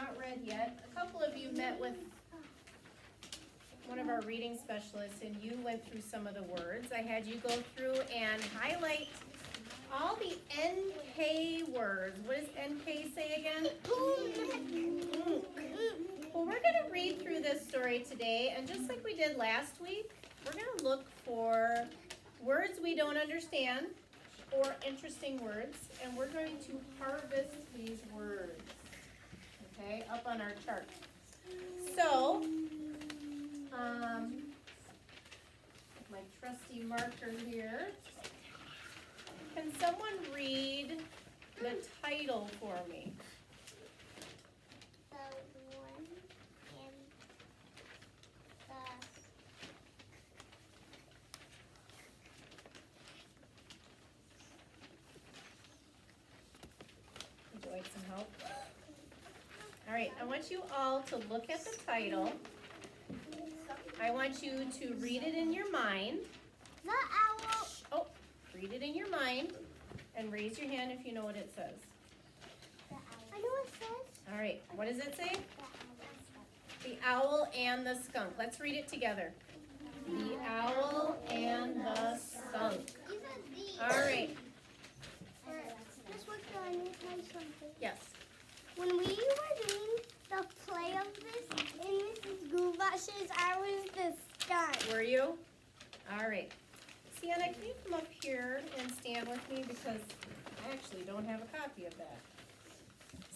not read yet. A couple of you met with one of our reading specialists and you went through some of the words. I had you go through and highlight all the NK words. What does NK say again? Well, we're going to read through this story today, and just like we did last week, we're going to look for words we don't understand or interesting words, and we're going to harvest these words, okay, up on our chart. So, my trusty marker here. Can someone read the title for me? The one in the Would you like some help? All right, I want you all to look at the title. I want you to read it in your mind. The owl. Oh, read it in your mind and raise your hand if you know what it says. I know what it says. All right, what does it say? The The owl and the skunk. Let's read it together. The owl and the skunk. All right. Just look, I need to tell you something. Yes. When we were doing the play of this in Mrs. Goobash's, I was the skunk. Were you? All right. Sienna, can you come up here and stand with me because I actually don't have a copy of that.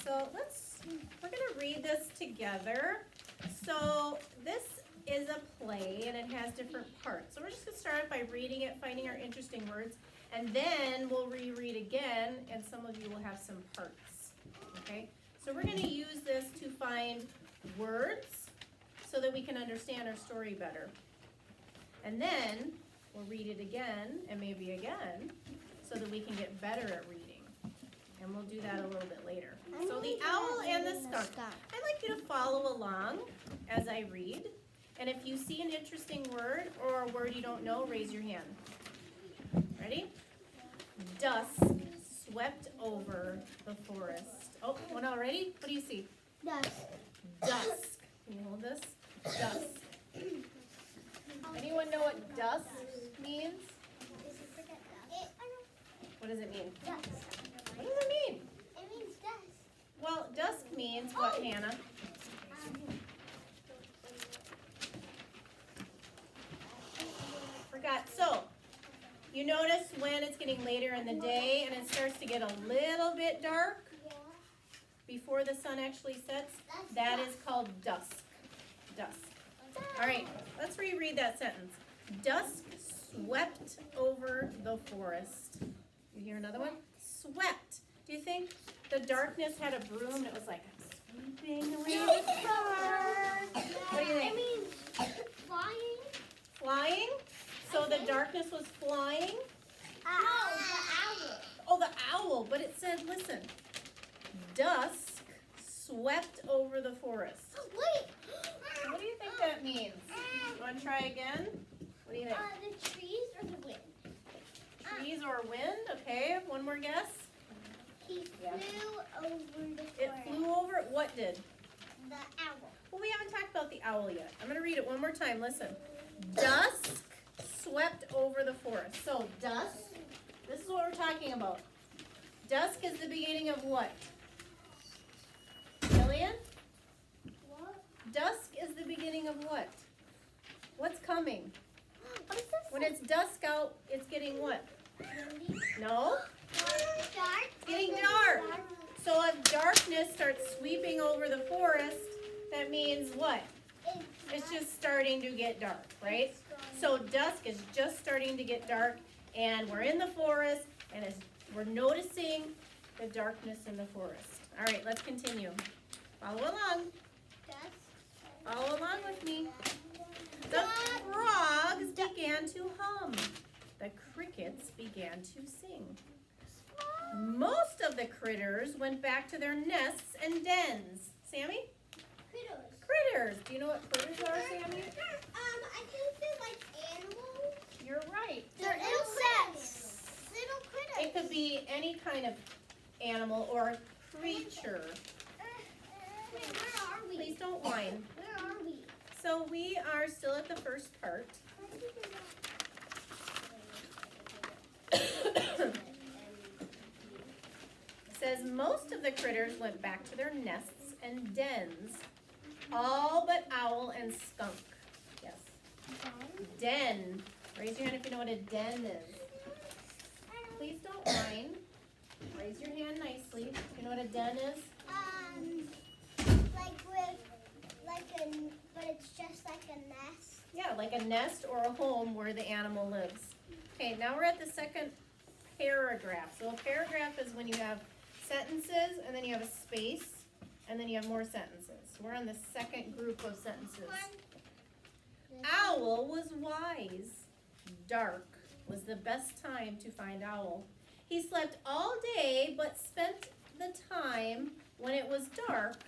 So we're going to read this together. So this is a play and it has different parts. So we're just going to start by reading it, finding our interesting words, and then we'll reread again and some of you will have some parts. Okay? So we're going to use this to find words so that we can understand our story better. And then we'll read it again and maybe again so that we can get better at reading. And we'll do that a little bit later. So the owl and the skunk. I'd like you to follow along as I read. And if you see an interesting word or a word you don't know, raise your hand. Ready? Dusk swept over the forest. Oh, one already? What do you see? Dusk. Dusk. Can you hold this? Dusk. Anyone know what dusk means? What does it mean? Dusk. What does it mean? It means dusk. Well, dusk means what, Hannah? Forgot. So, you notice when it's getting later in the day and it starts to get a little bit dark before the sun actually sets, that is called dusk. Dusk. All right, let's reread that sentence. Dusk swept over the forest. You hear another one? Swept. Do you think the darkness had a broom and it was like sweeping away the stars? What do you think? It means flying. Flying? So the darkness was flying? No, the owl. Oh, the owl. But it said, listen, dusk swept over the forest. Wait. What do you think that means? You want to try again? What do you think? The trees or the wind? Trees or wind? Okay, one more guess. He flew over the forest. It flew over, what did? The owl. Well, we haven't talked about the owl yet. I'm going to read it one more time. Listen. Dusk swept over the forest. So, dusk, this is what we're talking about. Dusk is the beginning of what? Jillian? What? Dusk is the beginning of what? What's coming? What is this? When it's dusk out, it's getting what? Windy? No? Dark? It's getting dark. So if darkness starts sweeping over the forest, that means what? It's just starting to get dark, right? So dusk is just starting to get dark, and we're in the forest, and we're noticing the darkness in the forest. All right, let's continue. Follow along. Follow along with me. The frogs began to hum. The crickets began to sing. Most of the critters went back to their nests and dens. Sammy? Critters. Do you know what critters are, Sammy? I think they're like animals. You're right. They're insects. Little critters. It could be any kind of animal or creature. Okay, where are we? Please don't whine. Where are we? So we are still at the first part. It says most of the critters went back to their nests and dens, all but owl and skunk. Yes. Den. Raise your hand if you know what a den is. Please don't whine. Raise your hand nicely. You know what a den is? But it's just like a nest. Yeah, like a nest or a home where the animal lives. Okay, now we're at the second paragraph. So a paragraph is when you have sentences and then you have a space and then you have more sentences. We're on the second group of sentences. Owl was wise. Dark was the best time to find Owl. He slept all day but spent the time when it was dark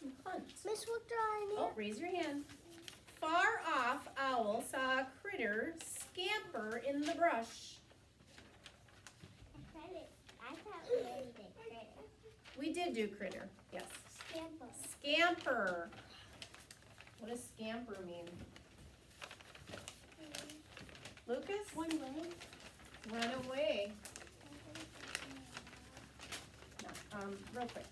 to hunt. Miss, what do I need? Oh, raise your hand. Far off, Owl saw a critter scamper in the brush. I thought we already did critter. We did do critter, yes. Scamper. Scamper. What does scamper mean? Lucas? One way. Run away. No, real quick.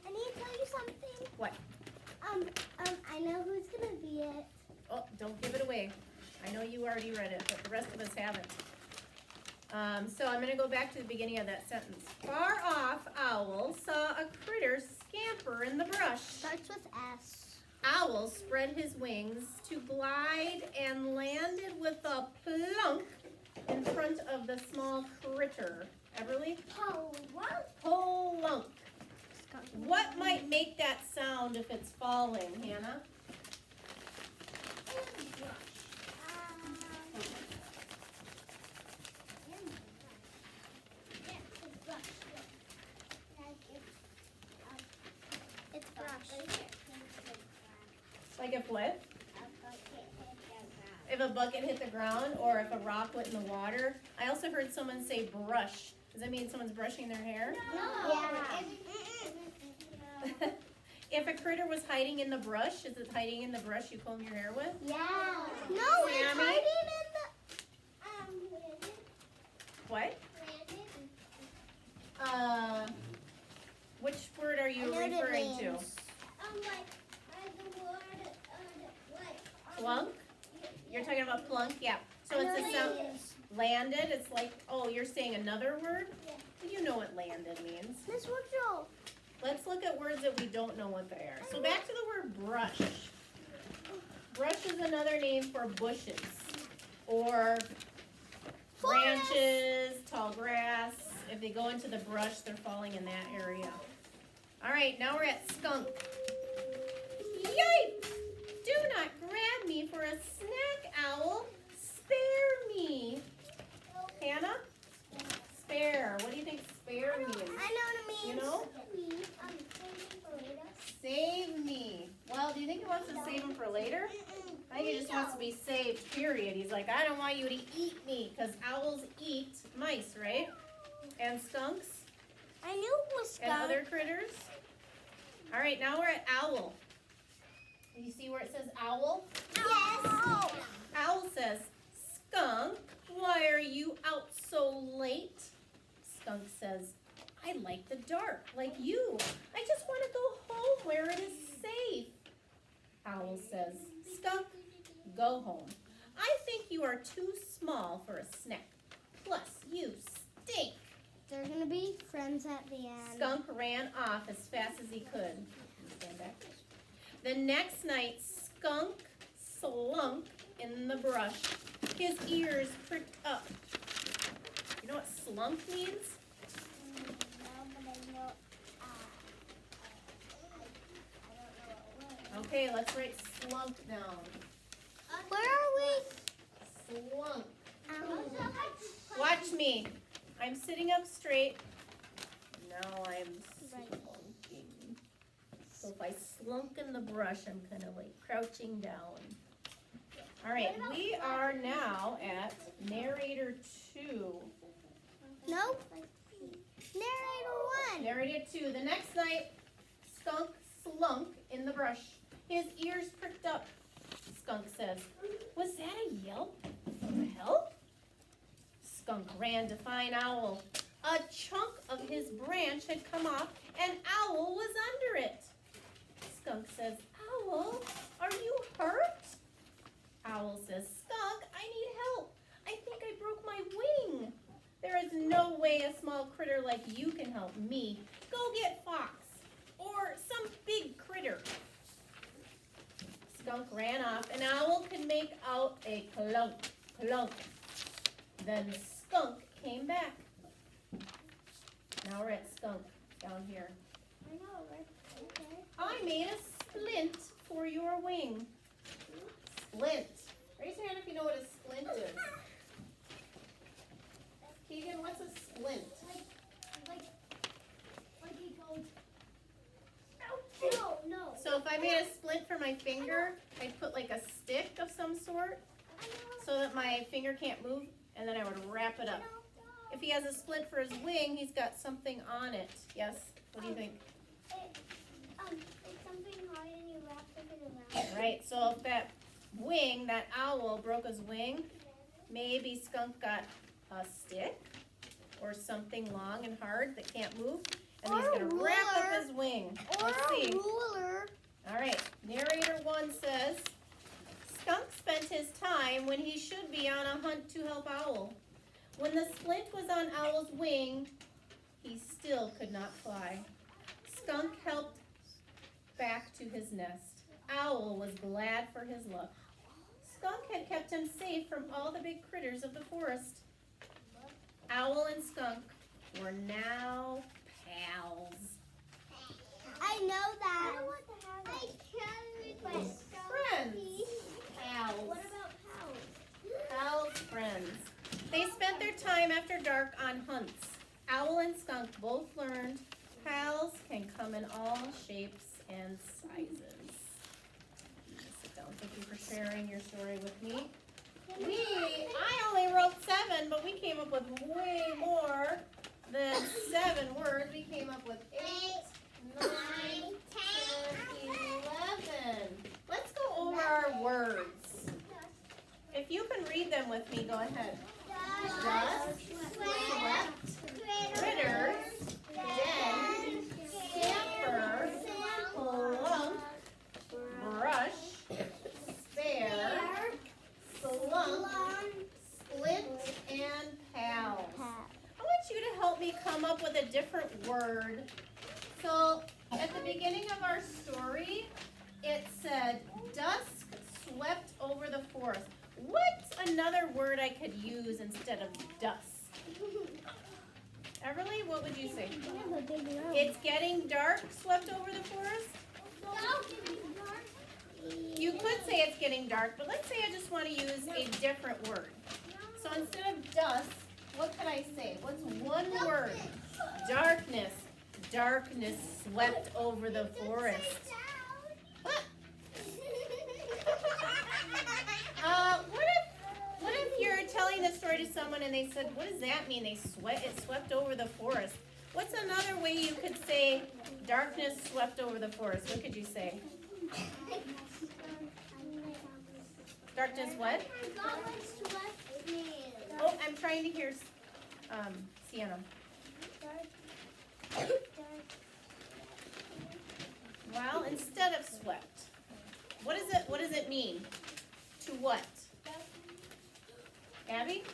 I need to tell you something. What? I know who's gonna be it. Oh, don't give it away. I know you already read it, but the rest of us haven't. So I'm gonna go back to the beginning of that sentence. Far off, Owl saw a critter scamper in the brush. Starts with S. Owl spread his wings to glide and landed with a plunk in front of the small critter. Everly? Plunk. What might make that sound if it's falling, Hannah? It's brush. Like if what? If a bucket hit the ground or if a rock went in the water. I also heard someone say brush. Does that mean someone's brushing their hair? No. If a critter was hiding in the brush, is it hiding in the brush you comb your hair with? Yeah. No, it's Sammy? hiding in the. What? Which word are you referring to? Plunk? You're talking about plunk? Yeah. So it's a sound. Landed, it's like, oh, you're saying another word? You know what landed means. Miss Woodrow. Let's look at words that we don't know what they are. So back to the word brush. Brush is another name for bushes or branches, tall grass. If they go into the brush, they're falling in that area. All right, now we're at skunk. Yikes! Do not grab me for a snack, Owl. Spare me. Hannah? Spare. What do you think spare means? I know what it means. You know? Save me. Well, do you think he wants to save him for later? I think he just wants to be saved, period. He's like, I don't want you to eat me, because owls eat mice, right? And skunks? I knew it was skunk. And other critters? All right, now we're at owl. Do you see where it says owl? Yes. Owl says, skunk, why are you out so late? Skunk says, I like the dark, like you. I just want to go home where it is safe. Owl says, skunk, go home. I think you are too small for a snack. Plus, you stink. They're gonna be friends at the end. Skunk ran off as fast as he could. Stand back. The next night, Skunk slunk in the brush. His ears pricked up. You know what slunk means? No, but I know. I don't know what word. Okay, let's write slunk down. Where are we? Slunk. Watch me. I'm sitting up straight. Now I'm slunking. So if I slunk in the brush, I'm kind of like crouching down. All right, we are now at narrator 2. Nope. Narrator 1. Narrator 2. The next night, Skunk slunk in the brush, his ears pricked up. Skunk says, "Was that a yelp for help?" Skunk ran to find Owl. A chunk of his branch had come off and Owl was under it. Skunk says, "Owl, are you hurt?" Owl says, "Skunk, I need help. I think I broke my wing. There is no way a small critter like you can help me. Go get Fox or some big critter." Skunk ran off and Owl could make out a clunk, clunk. Then Skunk came back. Now we're at Skunk down here. I know, right? Okay. "I made a splint for your wing." Splint. Raise your hand if you know what a splint is. Keegan, what's a splint? Like it goes. No. So if I made a splint for my finger, I'd put like a stick of some sort so that my finger can't move, and then I would wrap it up. If he has a splint for his wing, he's got something on it. Yes? What do you think? It's something hard and you wrap it around. Right, so if that wing, that owl broke his wing, maybe Skunk got a stick or something long and hard that can't move, and he's Or a gonna wrap up ruler. his wing. Or Let's see. a ruler. All right, narrator 1 says, "Skunk spent his time when he should be on a hunt to help Owl. When the splint was on Owl's wing, he still could not fly. Skunk helped back to his nest. Owl was glad for his luck. Skunk had kept him safe from all the big critters of the forest. Owl and Skunk were now pals." I know that. I don't want to have that. I can with my Friends. Pals. What about pals? Pals, friends. They spent their time after dark on hunts. Owl and Skunk both learned pals can come in all shapes and sizes. Sit down. Thank you for sharing your story with me. I only wrote 7, but we came up with way more than 7 words. We came up with 8, 9, 10, 11. Let's go over our words. If you can read them with me, go ahead. Dust, swept, critters, den, scamper, plunk, brush, spare, slunk, splint, and pals. I want you to help me come up with a different word. So at the beginning of our story, it said, "Dusk swept over the forest." What's another word I could use instead of dusk? Everly, what would you say? It's getting dark, swept over the forest? You could say it's getting dark, but let's say I just want to use a different word. So instead of dusk, what could I say? What's one word? Darkness. Darkness swept over the forest. What if you're telling the story to someone and they said, "What does that mean? It swept over the forest." What's another way you could say darkness swept over the forest? What could you say? Darkness what? Oh, I'm trying to hear Sienna. Well, instead of swept, what does it mean? To what? Abby?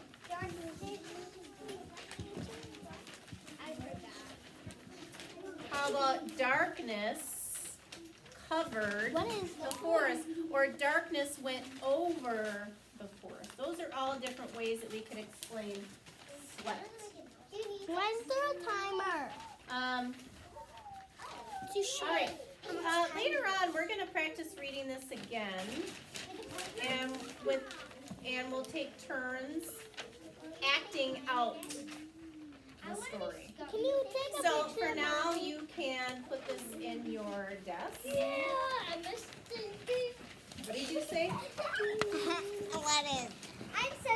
How about darkness covered the forest, or darkness went over the forest? Those are all different ways that we can explain swept. When's there a timer? All right. Later on, we're going to practice reading this again, and we'll take turns acting out the story. Can you take a So picture for of now, mine? you can put this in your desk. Yeah, I missed it. What did you say? Let it. I'm so